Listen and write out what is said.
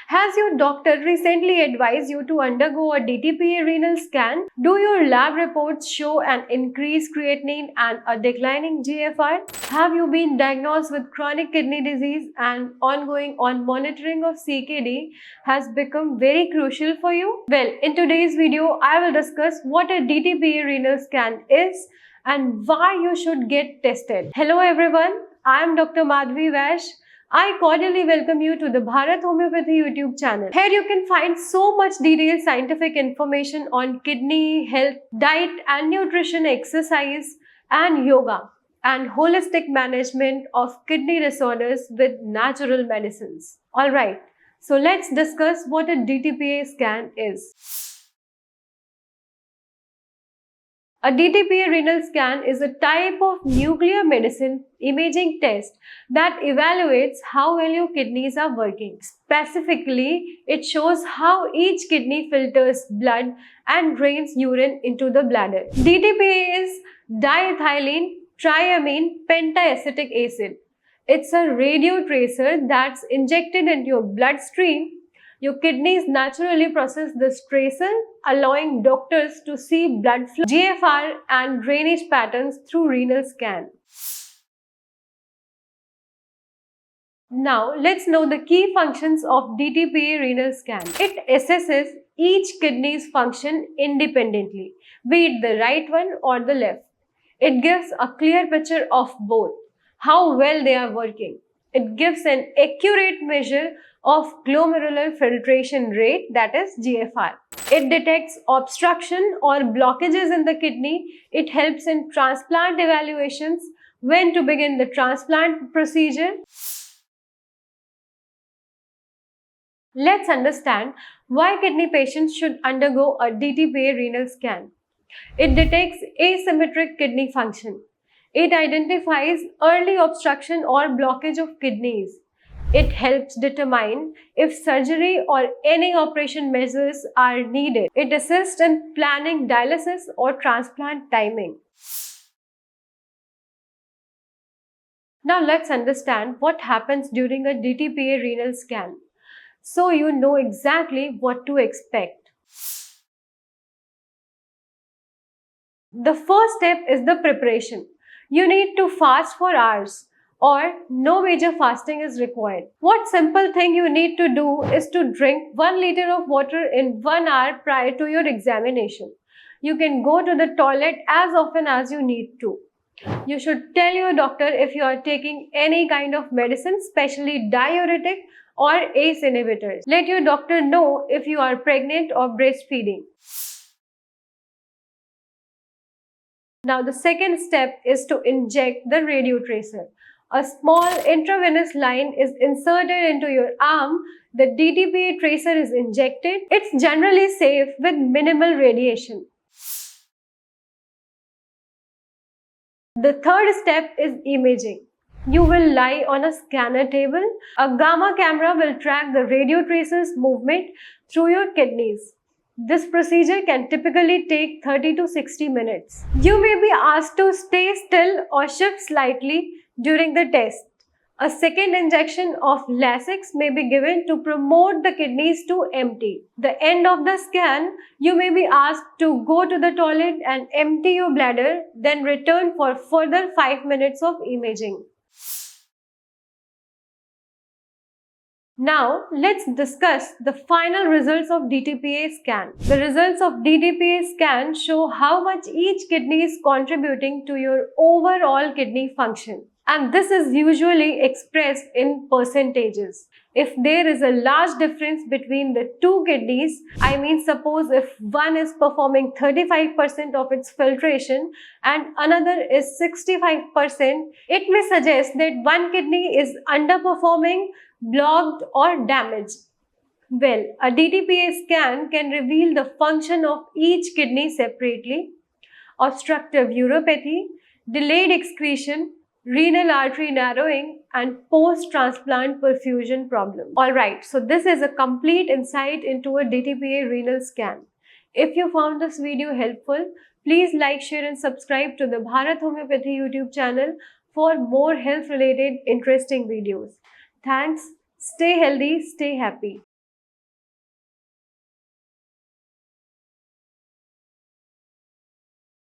Has your doctor recently advised you to undergo a DTPA renal scan? Do your lab reports show an increased creatinine and a declining GFR? Have you been diagnosed with chronic kidney disease and ongoing monitoring of CKD has become very crucial for you? Well, in today's video, I will discuss what a DTPA renal scan is and why you should get tested. Hello everyone, I am Dr. Madhvi Vash. I cordially welcome you to the Bharat Homeopathy YouTube channel. Here you can find so much detailed scientific information on kidney health, diet and nutrition, exercise and yoga, and holistic management of kidney disorders with natural medicines. Alright, so let's discuss what a DTPA scan is. A DTPA renal scan is a type of nuclear medicine imaging test that evaluates how well your kidneys are working. Specifically, it shows how each kidney filters blood and drains urine into the bladder. DTPA is diethylene triamine pentaacetic acid. It's a radio tracer that's injected into your bloodstream. Your kidneys naturally process this tracer, allowing doctors to see blood flow, GFR and drainage patterns through renal scan. Now, let's know the key functions of DTPA renal scan. It assesses each kidney's function independently, be it the right one or the left. It gives a clear picture of both, how well they are working. It gives an accurate measure of glomerular filtration rate, that is GFR. It detects obstruction or blockages in the kidney. It helps in transplant evaluations, when to begin the transplant procedure. Let's understand why kidney patients should undergo a DTPA renal scan. It detects asymmetric kidney function. It identifies early obstruction or blockage of kidneys. It helps determine if surgery or any operation measures are needed. It assists in planning dialysis or transplant timing. Now let's understand what happens during a DTPA renal scan, so you know exactly what to expect. The first step is the preparation. You need to fast for hours, or no major fasting is required. What simple thing you need to do is to drink 1 liter of water in 1 hour prior to your examination. You can go to the toilet as often as you need to. You should tell your doctor if you are taking any kind of medicine, especially diuretic or ACE inhibitors. Let your doctor know if you are pregnant or breastfeeding. Now the second step is to inject the radio tracer. A small intravenous line is inserted into your arm. The DTPA tracer is injected. It's generally safe with minimal radiation. The third step is imaging. You will lie on a scanner table. A gamma camera will track the radio tracer's movement through your kidneys. This procedure can typically take 30 to 60 minutes. You may be asked to stay still or shift slightly during the test. A second injection of Lasix may be given to promote the kidneys to empty. The end of the scan, you may be asked to go to the toilet and empty your bladder, then return for further 5 minutes of imaging. Now, let's discuss the final results of DTPA scan. The results of DTPA scan show how much each kidney is contributing to your overall kidney function. And this is usually expressed in percentages. If there is a large difference between the two kidneys, I mean suppose if one is performing 35% of its filtration and another is 65%, it may suggest that one kidney is underperforming, blocked or damaged. Well, a DTPA scan can reveal the function of each kidney separately: obstructive uropathy, delayed excretion, renal artery narrowing and post-transplant perfusion problem. Alright, so this is a complete insight into a DTPA renal scan. If you found this video helpful, please like, share and subscribe to the Bharat Homeopathy YouTube channel for more health related interesting videos. Thanks. Stay healthy, stay happy.